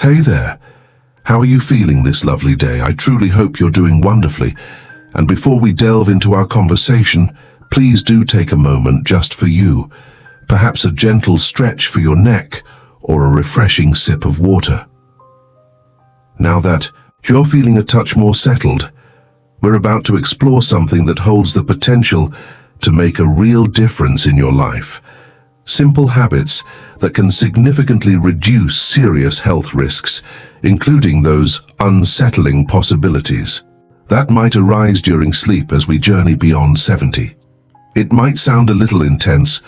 Hey there. How are you feeling this lovely day? I truly hope you're doing wonderfully. And before we delve into our conversation, please do take a moment just for you. Perhaps a gentle stretch for your neck or a refreshing sip of water. Now that you're feeling a touch more settled, we're about to explore something that holds the potential to make a real difference in your life. Simple habits that can significantly reduce serious health risks, including those unsettling possibilities that might arise during sleep as we journey beyond 70. It might sound a little intense,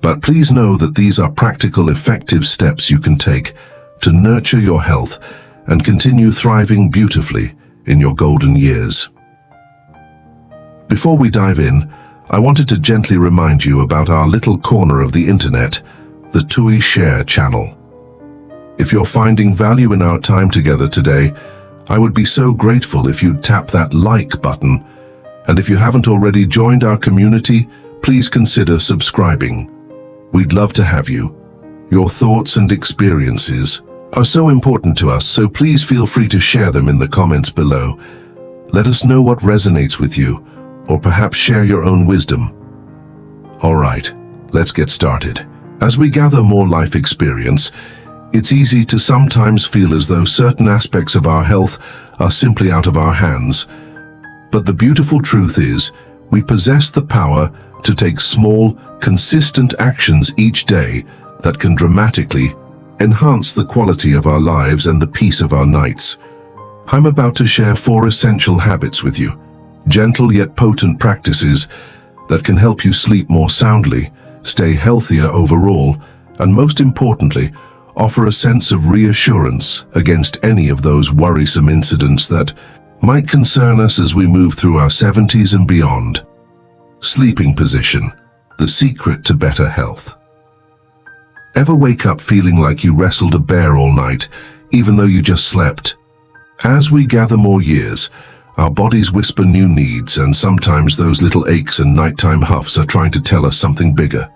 but please know that these are practical, effective steps you can take to nurture your health and continue thriving beautifully in your golden years. Before we dive in, I wanted to gently remind you about our little corner of the internet, the Thuy Share channel. If you're finding value in our time together today, I would be so grateful if you'd tap that like button. And if you haven't already joined our community, please consider subscribing. We'd love to have you. Your thoughts and experiences are so important to us, so please feel free to share them in the comments below. Let us know what resonates with you, or perhaps share your own wisdom. All right, let's get started. As we gather more life experience, it's easy to sometimes feel as though certain aspects of our health are simply out of our hands. But the beautiful truth is, we possess the power to take small, consistent actions each day that can dramatically enhance the quality of our lives and the peace of our nights. I'm about to share 4 essential habits with you, gentle yet potent practices that can help you sleep more soundly, stay healthier overall, and most importantly, offer a sense of reassurance against any of those worrisome incidents that might concern us as we move through our 70s and beyond. Sleeping position, the secret to better health. Ever wake up feeling like you wrestled a bear all night, even though you just slept? As we gather more years, our bodies whisper new needs, and sometimes those little aches and nighttime huffs are trying to tell us something bigger.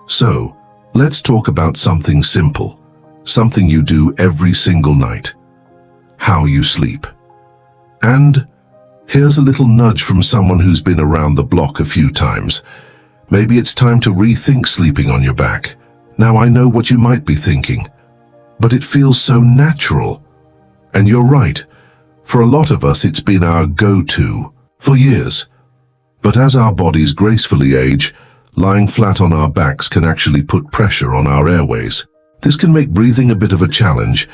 So, let's talk about something simple, something you do every single night: how you sleep. And here's a little nudge from someone who's been around the block a few times. Maybe it's time to rethink sleeping on your back. Now I know what you might be thinking, but it feels so natural. And you're right. For a lot of us, it's been our go-to for years. But as our bodies gracefully age, lying flat on our backs can actually put pressure on our airways. This can make breathing a bit of a challenge,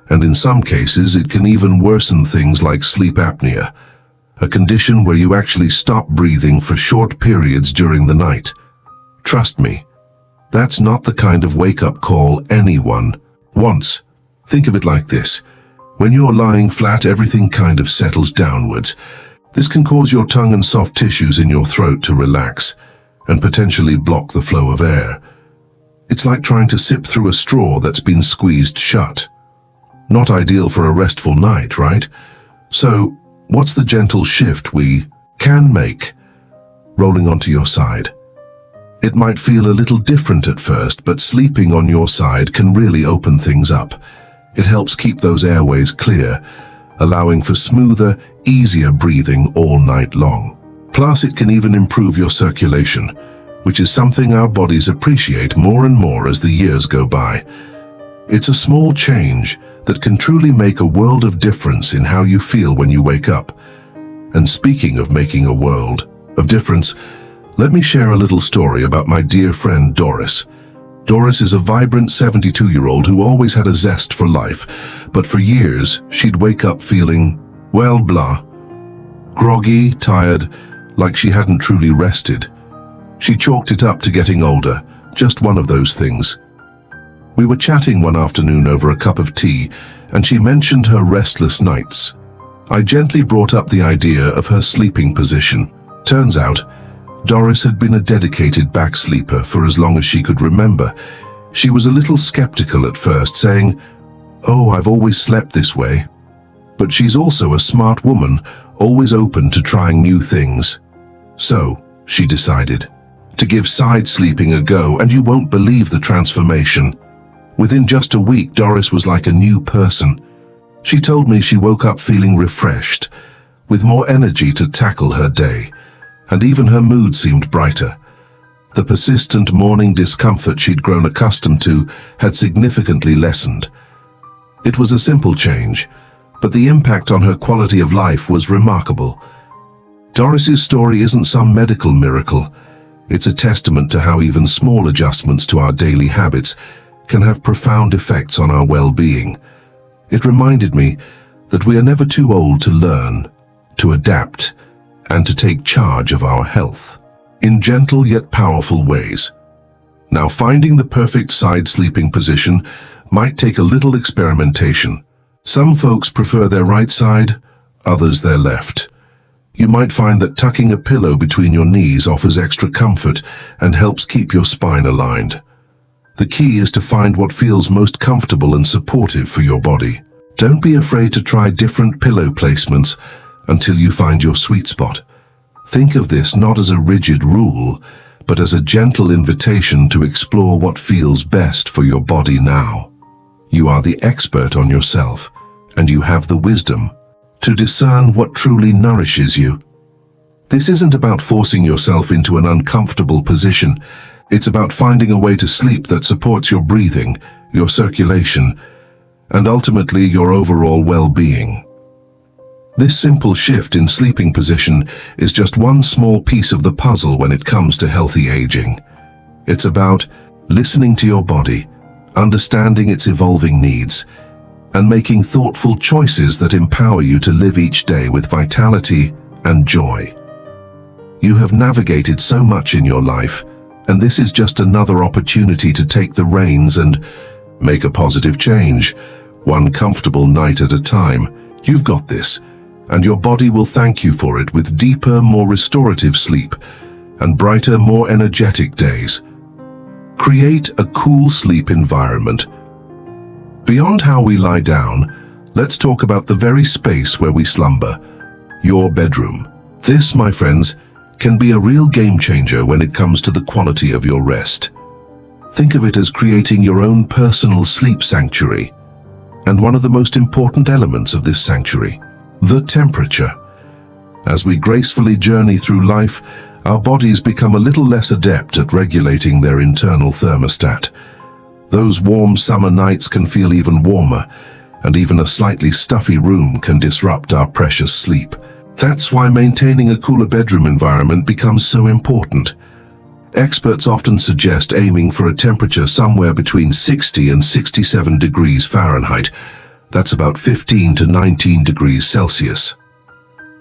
and in some cases it can even worsen things like sleep apnea, a condition where you actually stop breathing for short periods during the night. Trust me, that's not the kind of wake-up call anyone wants. Think of it like this. When you're lying flat, everything kind of settles downwards. This can cause your tongue and soft tissues in your throat to relax and potentially block the flow of air. It's like trying to sip through a straw that's been squeezed shut. Not ideal for a restful night, right? So, what's the gentle shift we can make? Rolling onto your side. It might feel a little different at first, but sleeping on your side can really open things up. It helps keep those airways clear, allowing for smoother, easier breathing all night long. Plus, it can even improve your circulation, which is something our bodies appreciate more and more as the years go by. It's a small change that can truly make a world of difference in how you feel when you wake up. And speaking of making a world of difference, let me share a little story about my dear friend Doris. Doris is a vibrant 72-year-old who always had a zest for life, but for years she'd wake up feeling, well, blah. Groggy, tired, like she hadn't truly rested. She chalked it up to getting older, just one of those things. We were chatting one afternoon over a cup of tea, and she mentioned her restless nights. I gently brought up the idea of her sleeping position. Turns out, Doris had been a dedicated back sleeper for as long as she could remember. She was a little skeptical at first, saying, "Oh, I've always slept this way." But she's also a smart woman, always open to trying new things. So, she decided to give side sleeping a go, and you won't believe the transformation. Within just a week, Doris was like a new person. She told me she woke up feeling refreshed, with more energy to tackle her day, and even her mood seemed brighter. The persistent morning discomfort she'd grown accustomed to had significantly lessened. It was a simple change, but the impact on her quality of life was remarkable. Doris's story isn't some medical miracle. It's a testament to how even small adjustments to our daily habits can have profound effects on our well-being. It reminded me that we are never too old to learn, to adapt, and to take charge of our health in gentle yet powerful ways. Now, finding the perfect side sleeping position might take a little experimentation. Some folks prefer their right side, others their left. You might find that tucking a pillow between your knees offers extra comfort and helps keep your spine aligned. The key is to find what feels most comfortable and supportive for your body. Don't be afraid to try different pillow placements until you find your sweet spot. Think of this not as a rigid rule, but as a gentle invitation to explore what feels best for your body now. You are the expert on yourself, and you have the wisdom to discern what truly nourishes you. This isn't about forcing yourself into an uncomfortable position. It's about finding a way to sleep that supports your breathing, your circulation, and ultimately your overall well-being. This simple shift in sleeping position is just one small piece of the puzzle when it comes to healthy aging. It's about listening to your body, understanding its evolving needs, and making thoughtful choices that empower you to live each day with vitality and joy. You have navigated so much in your life, and this is just another opportunity to take the reins and make a positive change, one comfortable night at a time. You've got this, and your body will thank you for it with deeper, more restorative sleep and brighter, more energetic days. Create a cool sleep environment. Beyond how we lie down, let's talk about the very space where we slumber, your bedroom. This, my friends, can be a real game changer when it comes to the quality of your rest. Think of it as creating your own personal sleep sanctuary. And one of the most important elements of this sanctuary, the temperature. As we gracefully journey through life, our bodies become a little less adept at regulating their internal thermostat. Those warm summer nights can feel even warmer, and even a slightly stuffy room can disrupt our precious sleep. That's why maintaining a cooler bedroom environment becomes so important. Experts often suggest aiming for a temperature somewhere between 60 and 67 degrees Fahrenheit. That's about 15 to 19 degrees Celsius.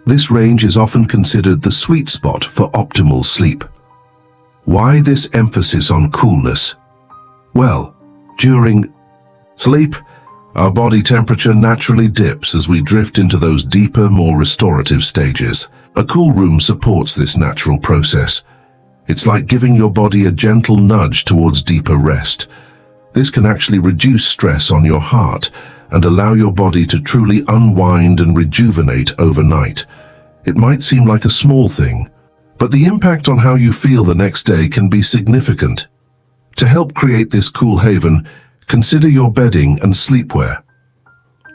This range is often considered the sweet spot for optimal sleep. Why this emphasis on coolness? Well, during sleep, our body temperature naturally dips as we drift into those deeper, more restorative stages. A cool room supports this natural process. It's like giving your body a gentle nudge towards deeper rest. This can actually reduce stress on your heart and allow your body to truly unwind and rejuvenate overnight. It might seem like a small thing, but the impact on how you feel the next day can be significant. To help create this cool haven, consider your bedding and sleepwear.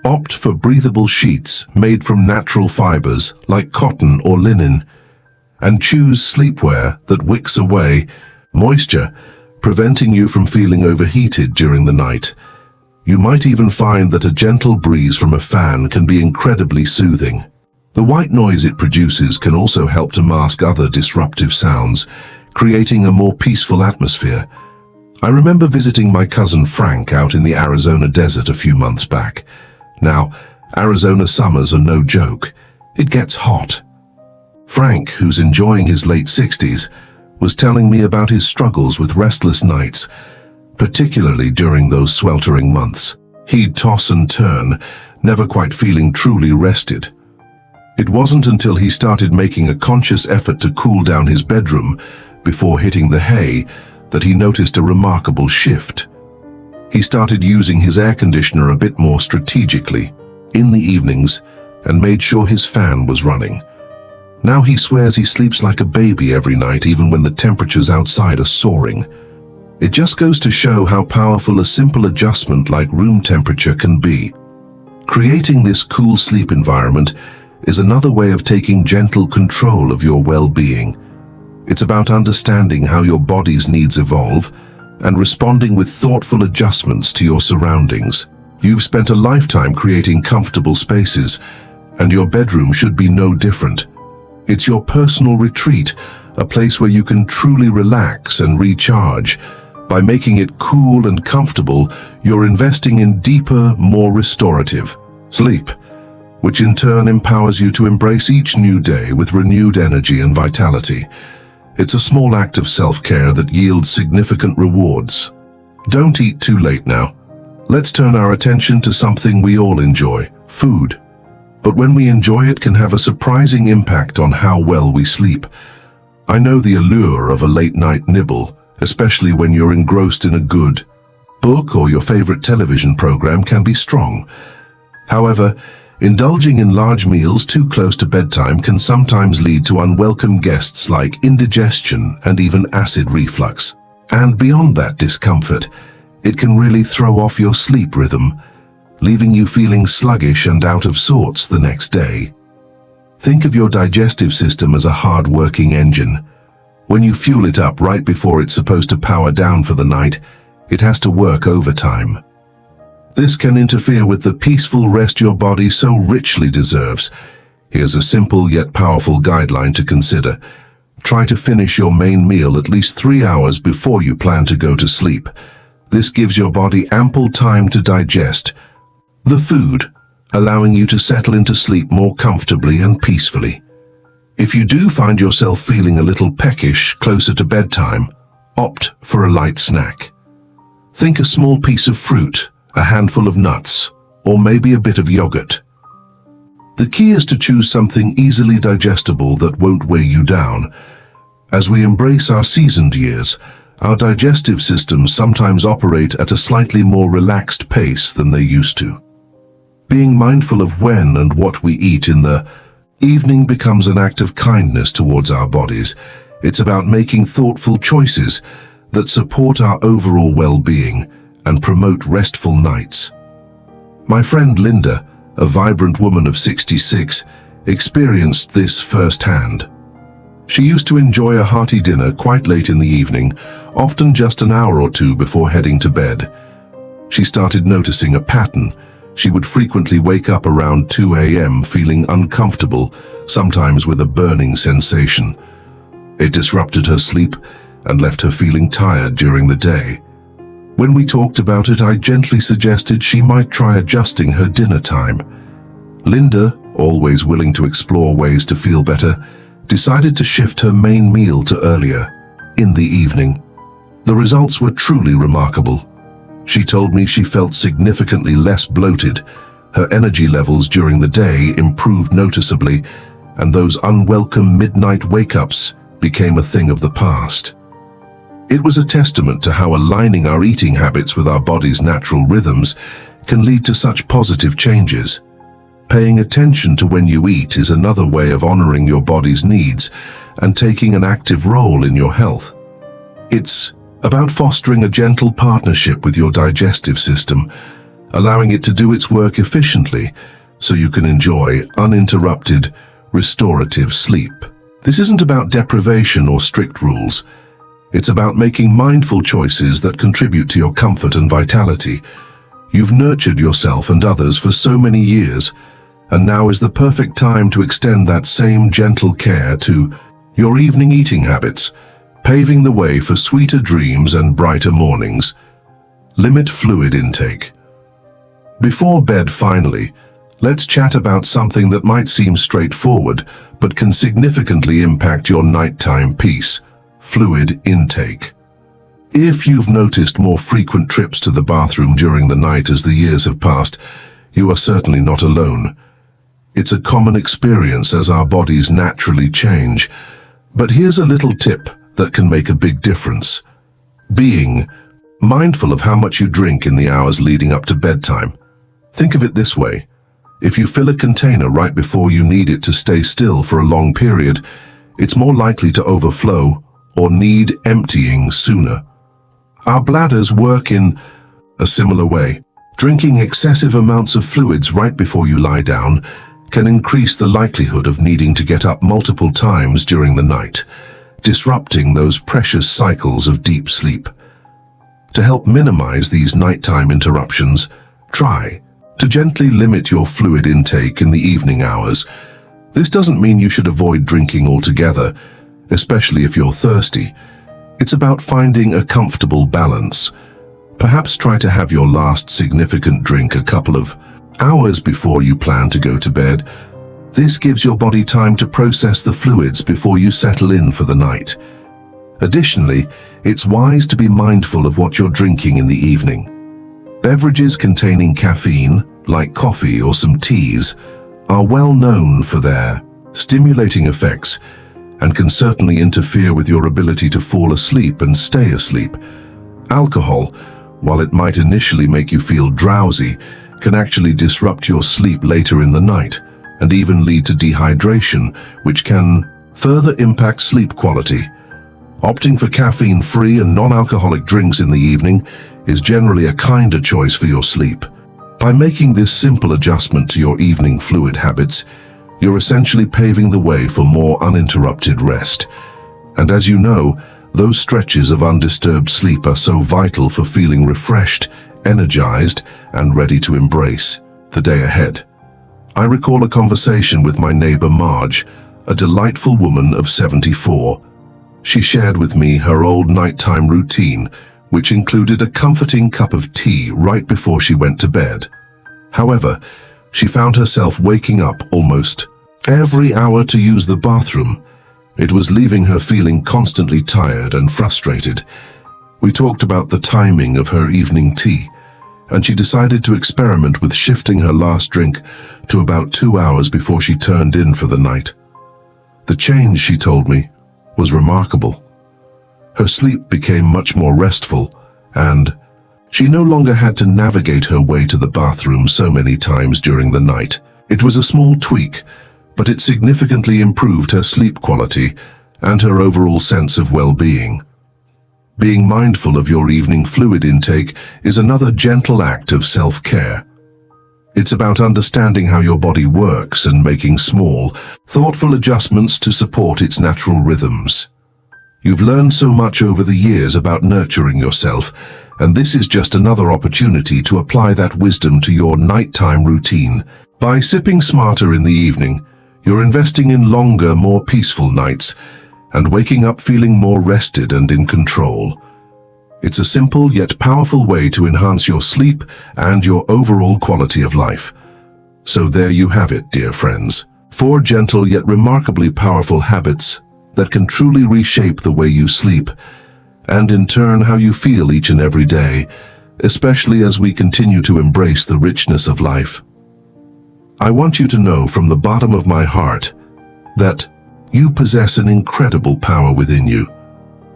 Opt for breathable sheets made from natural fibers like cotton or linen, and choose sleepwear that wicks away moisture, preventing you from feeling overheated during the night. You might even find that a gentle breeze from a fan can be incredibly soothing. The white noise it produces can also help to mask other disruptive sounds, creating a more peaceful atmosphere. I remember visiting my cousin Frank out in the Arizona desert a few months back. Now, Arizona summers are no joke. It gets hot. Frank, who's enjoying his late 60s, was telling me about his struggles with restless nights, particularly during those sweltering months. He'd toss and turn, never quite feeling truly rested. It wasn't until he started making a conscious effort to cool down his bedroom before hitting the hay that he noticed a remarkable shift. He started using his air conditioner a bit more strategically in the evenings and made sure his fan was running. Now he swears he sleeps like a baby every night, even when the temperatures outside are soaring. It just goes to show how powerful a simple adjustment like room temperature can be. Creating this cool sleep environment is another way of taking gentle control of your well-being. It's about understanding how your body's needs evolve and responding with thoughtful adjustments to your surroundings. You've spent a lifetime creating comfortable spaces, and your bedroom should be no different. It's your personal retreat, a place where you can truly relax and recharge. By making it cool and comfortable, you're investing in deeper, more restorative sleep, which in turn empowers you to embrace each new day with renewed energy and vitality. It's a small act of self-care that yields significant rewards. Don't eat too late now. Let's turn our attention to something we all enjoy, food. But when we enjoy it can have a surprising impact on how well we sleep. I know the allure of a late-night nibble, especially when you're engrossed in a good book or your favorite television program, can be strong. However, indulging in large meals too close to bedtime can sometimes lead to unwelcome guests like indigestion and even acid reflux. And beyond that discomfort, it can really throw off your sleep rhythm, leaving you feeling sluggish and out of sorts the next day. Think of your digestive system as a hard-working engine. When you fuel it up right before it's supposed to power down for the night, it has to work overtime. This can interfere with the peaceful rest your body so richly deserves. Here's a simple yet powerful guideline to consider. Try to finish your main meal at least 3 hours before you plan to go to sleep. This gives your body ample time to digest the food, allowing you to settle into sleep more comfortably and peacefully. If you do find yourself feeling a little peckish closer to bedtime, opt for a light snack. Think a small piece of fruit, a handful of nuts, or maybe a bit of yogurt. The key is to choose something easily digestible that won't weigh you down. As we embrace our seasoned years, our digestive systems sometimes operate at a slightly more relaxed pace than they used to. Being mindful of when and what we eat in the evening becomes an act of kindness towards our bodies. It's about making thoughtful choices that support our overall well-being and promote restful nights. My friend Linda, a vibrant woman of 66, experienced this firsthand. She used to enjoy a hearty dinner quite late in the evening, often just an hour or two before heading to bed. She started noticing a pattern. She would frequently wake up around 2 a.m. feeling uncomfortable, sometimes with a burning sensation. It disrupted her sleep and left her feeling tired during the day. When we talked about it, I gently suggested she might try adjusting her dinner time. Linda, always willing to explore ways to feel better, decided to shift her main meal to earlier, in the evening. The results were truly remarkable. She told me she felt significantly less bloated, her energy levels during the day improved noticeably, and those unwelcome midnight wake-ups became a thing of the past. It was a testament to how aligning our eating habits with our body's natural rhythms can lead to such positive changes. Paying attention to when you eat is another way of honoring your body's needs and taking an active role in your health. It's about fostering a gentle partnership with your digestive system, allowing it to do its work efficiently so you can enjoy uninterrupted, restorative sleep. This isn't about deprivation or strict rules. It's about making mindful choices that contribute to your comfort and vitality. You've nurtured yourself and others for so many years, and now is the perfect time to extend that same gentle care to your evening eating habits, paving the way for sweeter dreams and brighter mornings. Limit fluid intake. Before bed, finally, let's chat about something that might seem straightforward, but can significantly impact your nighttime peace: fluid intake. If you've noticed more frequent trips to the bathroom during the night as the years have passed, you are certainly not alone. It's a common experience as our bodies naturally change. But here's a little tip that can make a big difference. Being mindful of how much you drink in the hours leading up to bedtime. Think of it this way. If you fill a container right before you need it to stay still for a long period, it's more likely to overflow or need emptying sooner. Our bladders work in a similar way. Drinking excessive amounts of fluids right before you lie down can increase the likelihood of needing to get up multiple times during the night, disrupting those precious cycles of deep sleep. To help minimize these nighttime interruptions, try to gently limit your fluid intake in the evening hours. This doesn't mean you should avoid drinking altogether, especially if you're thirsty. It's about finding a comfortable balance. Perhaps try to have your last significant drink a couple of hours before you plan to go to bed. This gives your body time to process the fluids before you settle in for the night. Additionally, it's wise to be mindful of what you're drinking in the evening. Beverages containing caffeine, like coffee or some teas, are well known for their stimulating effects and can certainly interfere with your ability to fall asleep and stay asleep. Alcohol, while it might initially make you feel drowsy, can actually disrupt your sleep later in the night and even lead to dehydration, which can further impact sleep quality. Opting for caffeine-free and non-alcoholic drinks in the evening is generally a kinder choice for your sleep. By making this simple adjustment to your evening fluid habits, you're essentially paving the way for more uninterrupted rest. And as you know, those stretches of undisturbed sleep are so vital for feeling refreshed, energized, and ready to embrace the day ahead. I recall a conversation with my neighbor Marge, a delightful woman of 74. She shared with me her old nighttime routine, which included a comforting cup of tea right before she went to bed. However, she found herself waking up almost every hour to use the bathroom. It was leaving her feeling constantly tired and frustrated. We talked about the timing of her evening tea, and she decided to experiment with shifting her last drink to about 2 hours before she turned in for the night. The change, she told me, was remarkable. Her sleep became much more restful, and she no longer had to navigate her way to the bathroom so many times during the night. It was a small tweak, but it significantly improved her sleep quality and her overall sense of well-being. Being mindful of your evening fluid intake is another gentle act of self-care. It's about understanding how your body works and making small, thoughtful adjustments to support its natural rhythms. You've learned so much over the years about nurturing yourself, and this is just another opportunity to apply that wisdom to your nighttime routine. By sipping smarter in the evening, you're investing in longer, more peaceful nights and waking up feeling more rested and in control. It's a simple yet powerful way to enhance your sleep and your overall quality of life. So there you have it, dear friends. 4 gentle yet remarkably powerful habits that can truly reshape the way you sleep, and in turn how you feel each and every day, especially as we continue to embrace the richness of life. I want you to know from the bottom of my heart that you possess an incredible power within you.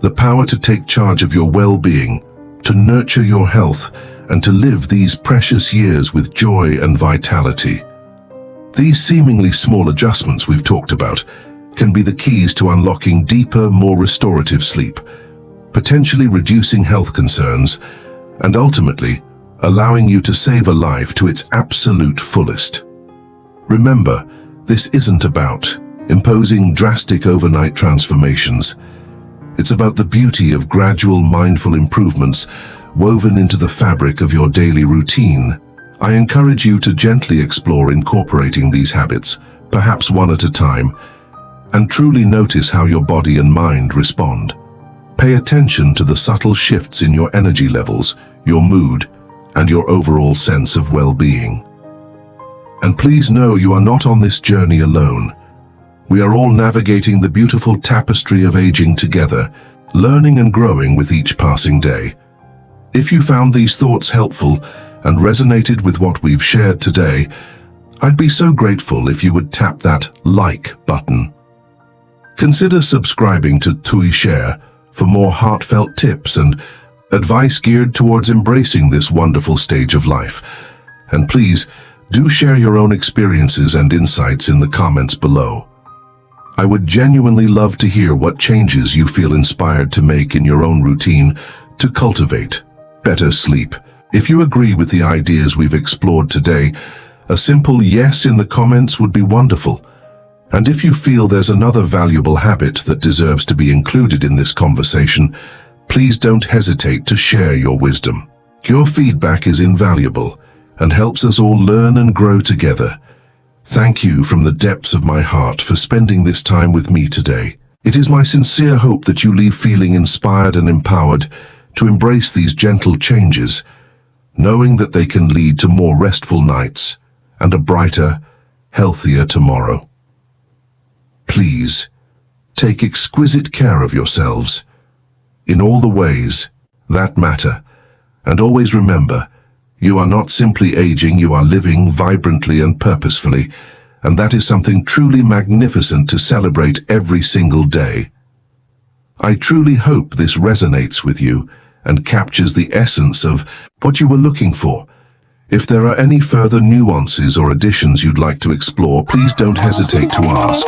The power to take charge of your well-being, to nurture your health, and to live these precious years with joy and vitality. These seemingly small adjustments we've talked about can be the keys to unlocking deeper, more restorative sleep, potentially reducing health concerns, and ultimately allowing you to save a life to its absolute fullest. Remember, this isn't about imposing drastic overnight transformations. It's about the beauty of gradual, mindful improvements woven into the fabric of your daily routine. I encourage you to gently explore incorporating these habits, perhaps one at a time, and truly notice how your body and mind respond. Pay attention to the subtle shifts in your energy levels, your mood, and your overall sense of well-being. And please know you are not on this journey alone. We are all navigating the beautiful tapestry of aging together, learning and growing with each passing day. If you found these thoughts helpful and resonated with what we've shared today, I'd be so grateful if you would tap that like button. Consider subscribing to Thuy Share for more heartfelt tips and advice geared towards embracing this wonderful stage of life. And please, do share your own experiences and insights in the comments below. I would genuinely love to hear what changes you feel inspired to make in your own routine to cultivate better sleep. If you agree with the ideas we've explored today, a simple yes in the comments would be wonderful. And if you feel there's another valuable habit that deserves to be included in this conversation, please don't hesitate to share your wisdom. Your feedback is invaluable and helps us all learn and grow together. Thank you from the depths of my heart for spending this time with me today. It is my sincere hope that you leave feeling inspired and empowered to embrace these gentle changes, knowing that they can lead to more restful nights and a brighter, healthier tomorrow. Please, take exquisite care of yourselves in all the ways that matter, and always remember, you are not simply aging, you are living vibrantly and purposefully, and that is something truly magnificent to celebrate every single day. I truly hope this resonates with you and captures the essence of what you were looking for. If there are any further nuances or additions you'd like to explore, please don't hesitate to ask.